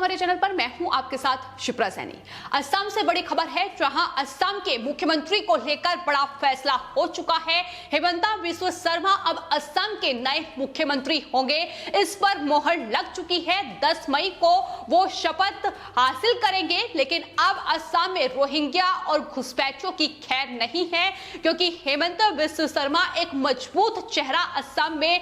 हमारे चैनल पर। मैं हूं आपके साथ शिप्रा सैनी। असम से बड़ी खबर है, जहां असम के मुख्यमंत्री को लेकर बड़ा फैसला हो चुका है। हेमंता बिस्वा शर्मा अब असम के नए मुख्यमंत्री होंगे, इस पर मोहर लग चुकी है। 10 मई को वो शपथ हासिल करेंगे, लेकिन अब असम में रोहिंग्या और घुसपैठियों की खैर नहीं है, क्योंकि हेमंता बिस्वा शर्मा एक मजबूत चेहरा असम में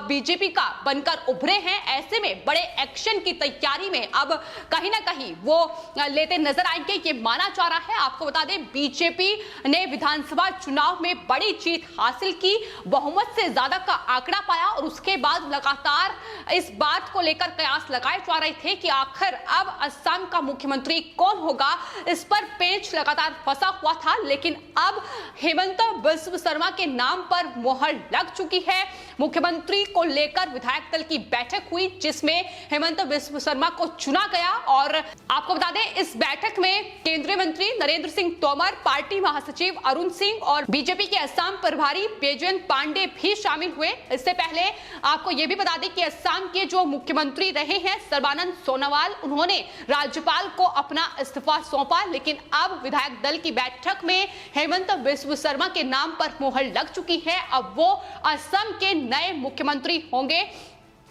बीजेपी का बनकर उभरे हैं। ऐसे में बड़े एक्शन की तैयारी में अब कहीं ना कहीं वो लेते नजर आएंगे, ये माना जा रहा है। आपको बता दें, बीजेपी ने विधानसभा चुनाव में बड़ी जीत हासिल की, बहुमत से ज्यादा का आंकड़ा पाया और उसके बाद लगातार इस बात को लेकर कयास लगाए जा रहे थे कि आखिर अब असम का मुख्यमंत्री कौन होगा। इस पर पेंच लगातार फंसा हुआ था, लेकिन अब हेमंता बिस्वा शर्मा के नाम पर मोहर लग चुकी है। मुख्यमंत्री को लेकर विधायक दल की बैठक हुई, जिसमें हेमंता बिस्वा शर्मा को चुना गया। और आपको बता दें, इस बैठक में केंद्रीय मंत्री नरेंद्र सिंह तोमर, पार्टी महासचिव अरुण सिंह और बीजेपी के असम प्रभारी बैजयंत पांडे भी शामिल हुए। इससे पहले आपको यह भी बता दें कि असम के जो मुख्यमंत्री रहे हैं सर्बानंद सोनोवाल, उन्होंने राज्यपाल को अपना इस्तीफा सौंपा, लेकिन अब विधायक दल की बैठक में हेमंता बिस्वा शर्मा के नाम पर मोहर लग चुकी है। अब वो असम के नए मुख्यमंत्री होंगे।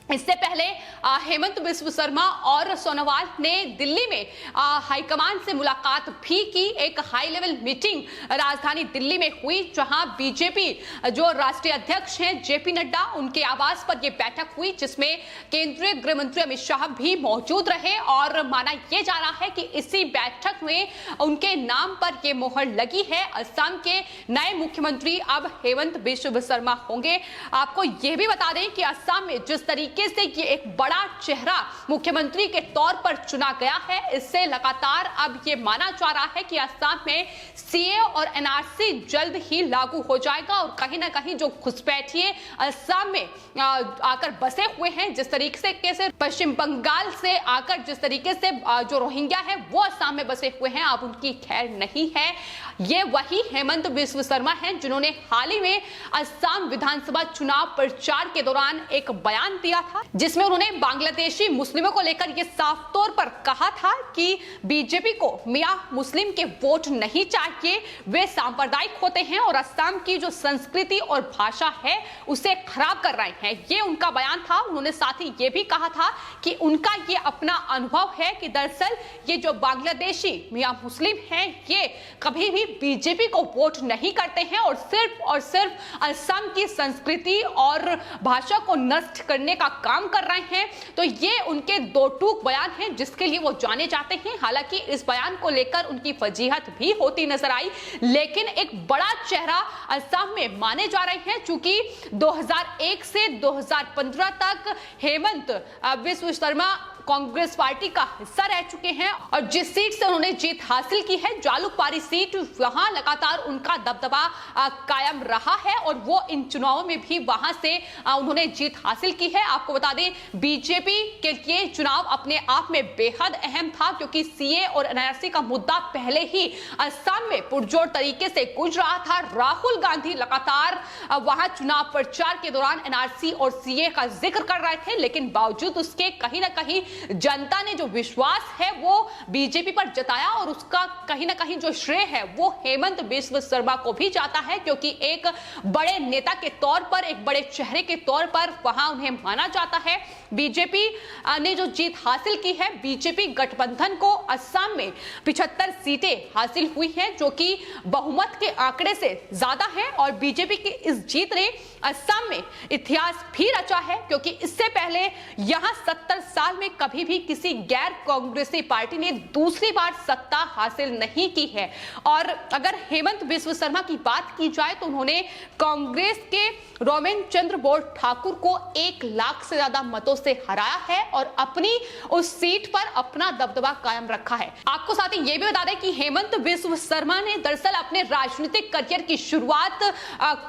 इससे पहले हेमंत बिस्वा शर्मा और सोनोवाल ने दिल्ली में हाईकमान से मुलाकात भी की। एक हाई लेवल मीटिंग राजधानी दिल्ली में हुई, जहां बीजेपी जो राष्ट्रीय अध्यक्ष हैं जेपी नड्डा, उनके आवास पर यह बैठक हुई, जिसमें केंद्रीय गृह मंत्री अमित शाह भी मौजूद रहे। और माना यह जा रहा है कि इसी बैठक में उनके नाम पर यह मोहर लगी है। असम के नए मुख्यमंत्री अब हेमंत बिस्वा शर्मा होंगे। आपको यह भी बता दें कि असम में जिस तरीके से ये एक बड़ा चेहरा मुख्यमंत्री के तौर पर चुना गया है, इससे लगातार अब ये माना जा रहा है कि असम में सीए और एनआरसी जल्द ही लागू हो जाएगा। और कहीं ना कहीं जो घुसपैठिए असम में आकर बसे हुए हैं, जिस तरीके से पश्चिम बंगाल से आकर जिस तरीके से जो रोहिंग्या है वो असम में बसे हुए हैं, अब उनकी खैर नहीं है। ये वही हेमंत बिस्वा शर्मा हैं जिन्होंने हाल ही में असम विधानसभा चुनाव प्रचार के दौरान एक बयान दिया था, जिसमें उन्होंने बांग्लादेशी मुस्लिमों को लेकर यह साफ तौर पर कहा था कि बीजेपी को मियां मुस्लिम के वोट नहीं चाहिए, वे सांप्रदायिक होते हैं और असम की जो संस्कृति और भाषा है उसे खराब कर रहे हैं। ये उनका बयान था। उन्होंने साथ ही ये भी कहा था कि उनका ये अपना अनुभव है कि दरअसल ये जो बांग्लादेशी मियां मुस्लिम हैं, ये कभी भी बीजेपी को वोट नहीं करते हैं और सिर्फ असम की संस्कृति और भाषा को नष्ट करने का काम कर रहे हैं। तो ये उनके दो टूक बयान हैं, जिसके लिए वो जाने जाते हैं। हालांकि इस बयान को लेकर उनकी फजीहत भी होती नजर आई, लेकिन एक बड़ा चेहरा असम में माने जा रहे हैं। चूंकि 2001 से 2015 तक हेमंत बिस्वा शर्मा कांग्रेस पार्टी का हिस्सा रह चुके हैं और जिस सीट से उन्होंने जीत हासिल की है, जालुकबारी सीट, वहां लगातार उनका दबदबा कायम रहा है और वो इन चुनावों में भी वहां से उन्होंने जीत हासिल की है। आपको बता दें, बीजेपी के लिए चुनाव अपने आप में बेहद अहम था, क्योंकि सीए और एनआरसी का मुद्दा पहले ही असम में पुरजोर तरीके से गूंज रहा था। राहुल गांधी लगातार वहां चुनाव प्रचार के दौरान एनआरसी और सीए का जिक्र कर रहे थे, लेकिन बावजूद उसके कहीं ना कहीं जनता ने जो विश्वास है वो बीजेपी पर जताया और उसका कहीं ना कहीं जो श्रेय है वो हेमंत बिस्वा शर्मा को भी जाता है, क्योंकि एक बड़े नेता के तौर पर, एक बड़े चेहरे के तौर पर वहां उन्हें माना जाता है। बीजेपी ने जो जीत हासिल की है, बीजेपी गठबंधन को असम में 75 सीटें हासिल हुई हैं, जो कि बहुमत के आंकड़े से ज्यादा है। और बीजेपी की इस जीत ने असम में इतिहास भी रचा है, क्योंकि इससे पहले यहां 70 साल में कभी भी किसी गैर कांग्रेसी पार्टी ने दूसरी बार सत्ता हासिल नहीं की है। और अगर हेमंत बिस्वा शर्मा की बात की जाए तो उन्होंने कांग्रेस के रोमेन चंद्र बोर ठाकुर को 1 लाख से ज्यादा मतों से हराया है और अपनी उस सीट पर अपना दबदबा कायम रखा है। आपको साथ ही यह भी बता दें कि हेमंत बिस्वा शर्मा ने दरअसल अपने राजनीतिक करियर की शुरुआत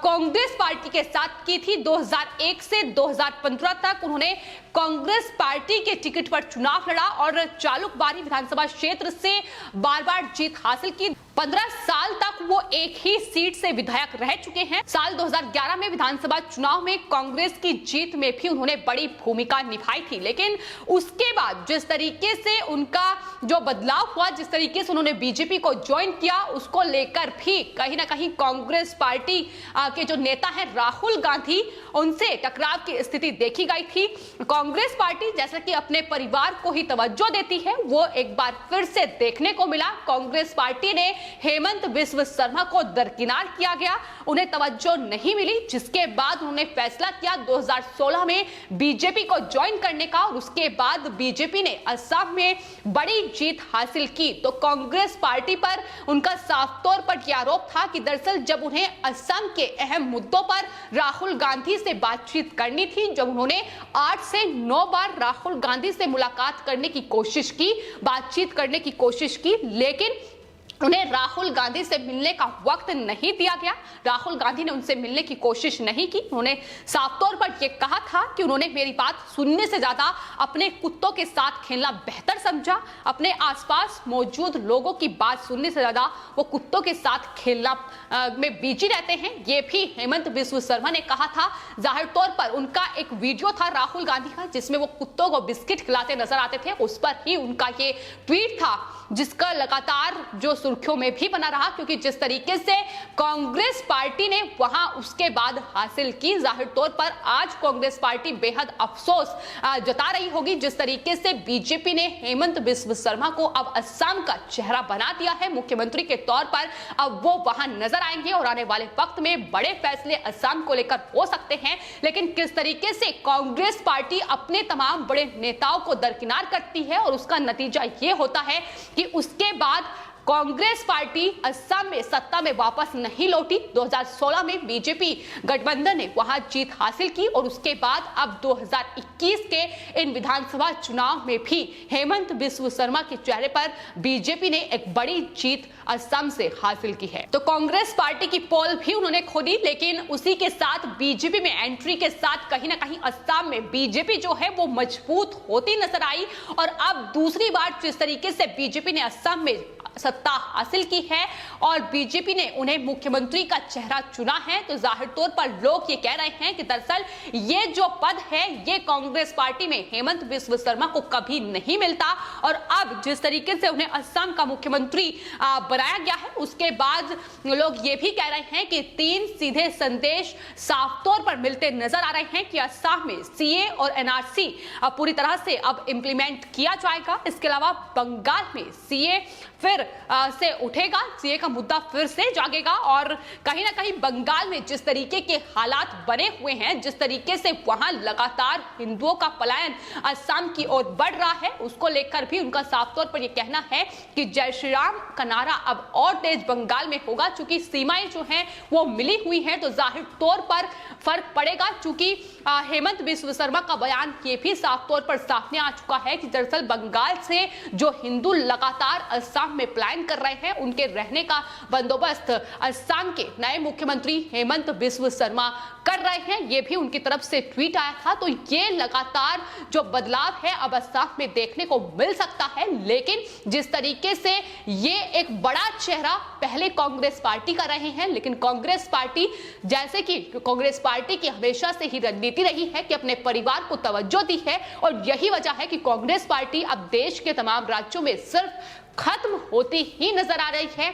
कांग्रेस पार्टी के साथ की थी। 2001 से 2015 तक उन्होंने कांग्रेस पार्टी के टिकट पर चुनाव लड़ा और जालुकबारी विधानसभा क्षेत्र से बार बार जीत हासिल की। 15 साल तक वो एक ही सीट से विधायक रह चुके हैं। साल 2011 में विधानसभा चुनाव में कांग्रेस की जीत में भी उन्होंने बड़ी भूमिका निभाई थी, लेकिन उसके बाद जिस तरीके से उनका जो बदलाव हुआ, जिस तरीके से उन्होंने बीजेपी को ज्वाइन किया, उसको लेकर भी कहीं ना कहीं कांग्रेस पार्टी के जो नेता हैं राहुल गांधी, उनसे टकराव की स्थिति देखी गई थी। कांग्रेस पार्टी जैसा कि अपने परिवार को ही तवज्जो देती है, वो एक बार फिर से देखने को मिला। कांग्रेस पार्टी ने हेमंत बिस्व शर्मा को दरकिनार किया गया, उन्हें तवज्जो नहीं मिली, जिसके बाद उन्होंने फैसला किया 2016 में बीजेपी को ज्वाइन करने का, और उसके बाद बीजेपी ने असम में बड़ी जीत हासिल की। तो कांग्रेस पार्टी पर उनका साफ तौर पर यह आरोप था कि दरअसल जब उन्हें असम के अहम मुद्दों पर राहुल गांधी से बातचीत करनी थी, जब उन्होंने 8 से 9 बार राहुल गांधी से मुलाकात करने की कोशिश की, बातचीत करने की कोशिश की, लेकिन उन्हें राहुल गांधी से मिलने का वक्त नहीं दिया गया। राहुल गांधी ने उनसे मिलने की कोशिश नहीं की। उन्होंने साफ तौर पर यह कहा था कि उन्होंने मेरी बात सुनने से ज्यादा अपने कुत्तों के साथ खेलना बेहतर समझा। अपने आसपास मौजूद लोगों की बात सुनने से ज्यादा वो कुत्तों के साथ खेलना में बिजी रहते हैं। ये भी हेमंत बिस्व शर्मा ने कहा था। जाहिर तौर पर उनका एक वीडियो था राहुल गांधी का, जिसमें वो कुत्तों को बिस्किट खिलाते नजर आते थे। उस पर ही उनका ये ट्वीट था, जिसका लगातार जो सुर्खियों में भी बना रहा, क्योंकि जिस तरीके से कांग्रेस पार्टी ने वहां उसके बाद हासिल की, जाहिर तौर पर आज कांग्रेस पार्टी बेहद अफसोस जता रही होगी। जिस तरीके से बीजेपी ने हेमंत बिस्व शर्मा को अब असम का चेहरा बना दिया है मुख्यमंत्री के तौर पर, अब वो वहां नजर आएंगे और आने वाले वक्त में बड़े फैसले असम को लेकर हो सकते हैं। लेकिन किस तरीके से कांग्रेस पार्टी अपने तमाम बड़े नेताओं को दरकिनार करती है, और उसका नतीजा ये होता है कि उसके बाद कांग्रेस पार्टी असम में सत्ता में वापस नहीं लौटी। 2016 में बीजेपी गठबंधन ने वहां जीत हासिल की, और उसके बाद अब 2021 के इन विधानसभा चुनाव में भी हेमंत बिस्व शर्मा के चेहरे पर बीजेपी ने एक बड़ी जीत असम से हासिल की है। तो कांग्रेस पार्टी की पोल भी उन्होंने खोली, लेकिन उसी के साथ बीजेपी में एंट्री के साथ कहीं ना कहीं असम में बीजेपी जो है वो मजबूत होती नजर आई। और अब दूसरी बार जिस तरीके से बीजेपी ने असम में सत्ता हासिल की है और बीजेपी ने उन्हें मुख्यमंत्री का चेहरा चुना है, तो जाहिर तौर पर लोग ये कह रहे हैं कि दरअसल ये जो पद है ये कांग्रेस पार्टी में हेमंत बिस्व शर्मा को कभी नहीं मिलता। और अब जिस तरीके से उन्हें असम का मुख्यमंत्री बनाया गया है, उसके बाद लोग ये भी कह रहे हैं कि 3 सीधे संदेश साफ तौर पर मिलते नजर आ रहे हैं कि असम में सीए और एनआरसी पूरी तरह से अब इंप्लीमेंट किया जाएगा। इसके अलावा बंगाल में सीए फिर से उठेगा, सीए का मुद्दा फिर से जागेगा, और कहीं ना कहीं बंगाल में जिस तरीके के हालात बने हुए हैं, जिस तरीके से वहां लगातार हिंदुओं का पलायन असम की ओर बढ़ रहा है, उसको लेकर भी उनका साफ तौर पर यह कहना है कि जय श्री राम का नारा अब और तेज बंगाल में होगा। चूंकि सीमाएं जो हैं वो मिली हुई हैं, तो जाहिर तौर पर फर्क पड़ेगा। चूंकि हेमंत बिस्व शर्मा का बयान ये भी साफ तौर पर सामने आ चुका है कि दरअसल बंगाल से जो हिंदू लगातार असम में प्लान कर रहे हैं, उनके रहने का बंदोबस्त असम के नए मुख्यमंत्री हेमंत बिस्व शर्मा कर रहे हैं। ये भी उनकी तरफ से ट्वीट आया था। तो ये लगातार जो बदलाव है अब असम में देखने को मिल सकता है। लेकिन जिस तरीके से ये एक बड़ा चेहरा पहले कांग्रेस पार्टी का रहे हैं, लेकिन कांग्रेस पार्टी जैसे कि कांग्रेस पार्टी की हमेशा से ही रणनीति रही है कि अपने परिवार को तवज्जो दी है, और यही वजह है कि कांग्रेस पार्टी अब देश के तमाम राज्यों में सिर्फ खत्म होती ही नजर आ रही है।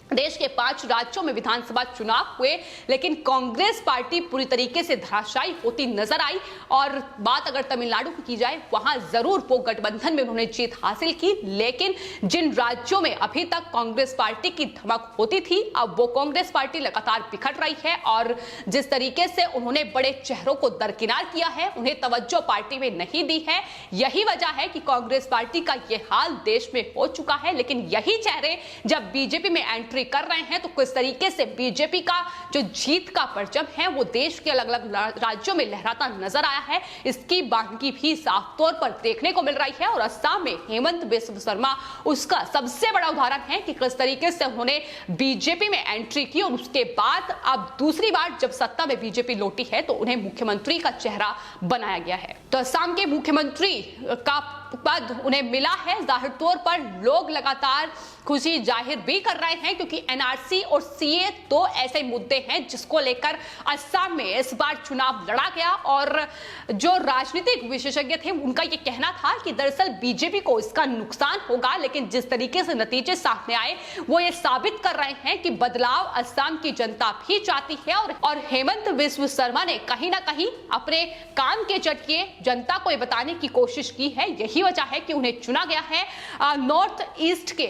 देश के 5 राज्यों में विधानसभा चुनाव हुए, लेकिन कांग्रेस पार्टी पूरी तरीके से धराशायी होती नजर आई। और बात अगर तमिलनाडु की की जाए, वहां जरूर वो गठबंधन में उन्होंने जीत हासिल की, लेकिन जिन राज्यों में अभी तक कांग्रेस पार्टी की धमक होती थी, अब वो कांग्रेस पार्टी लगातार बिखर रही है। और जिस तरीके से उन्होंने बड़े चेहरों को दरकिनार किया है, उन्हें तवज्जो पार्टी में नहीं दी है, यही वजह है कि कांग्रेस पार्टी का यह हाल देश में हो चुका है। लेकिन यही चेहरे जब बीजेपी में एंट्री कर रहे हैं, तो किस तरीके से बीजेपी का जो जीत का परचम है वो देश के अलग अलग राज्यों में लहराता नजर आया है, इसकी बानगी भी साफ तौर पर देखने को मिल रही है। और असम में हेमंत बिस्व शर्मा उसका सबसे बड़ा उदाहरण है कि किस तरीके से उन्होंने बीजेपी में एंट्री की, और उसके बाद अब दूसरी बार जब सत्ता में बीजेपी लौटी है तो उन्हें मुख्यमंत्री का चेहरा बनाया गया है। तो असम के मुख्यमंत्री का पद उन्हें मिला है, जाहिर तौर पर लोग लगातार खुशी जाहिर भी कर रहे हैं, क्योंकि एनआरसी और सीए तो ऐसे मुद्दे हैं जिसको लेकर असम में इस बार चुनाव लड़ा गया। और जो राजनीतिक विशेषज्ञ थे उनका यह कहना था कि दरअसल बीजेपी को इसका नुकसान होगा, लेकिन जिस तरीके से नतीजे सामने आए वो ये साबित कर रहे हैं कि बदलाव असम की जनता भी चाहती है। और हेमंत बिस्व शर्मा ने कहीं ना कहीं अपने काम के जरिए जनता को ये बताने की कोशिश की है, यही वजह है कि उन्हें चुना गया है। नॉर्थ ईस्ट के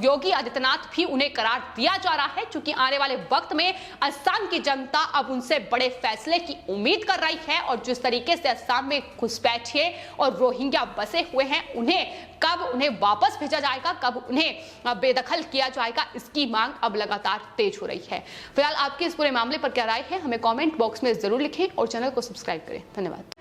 योगी आदित्यनाथ भी उन्हें करार दिया जा रहा है, क्योंकि आने वाले वक्त में असम की जनता अब उनसे बड़े फैसले की उम्मीद कर रही है। और जिस तरीके से असम में घुसपैठिए और रोहिंग्या बसे हुए हैं, कब उन्हें वापस भेजा जाएगा, कब उन्हें बेदखल किया जाएगा, इसकी मांग अब लगातार तेज हो रही है। फिलहाल आपके इस पूरे मामले पर क्या राय है, हमें कमेंट बॉक्स में जरूर लिखें और चैनल को सब्सक्राइब करें। धन्यवाद।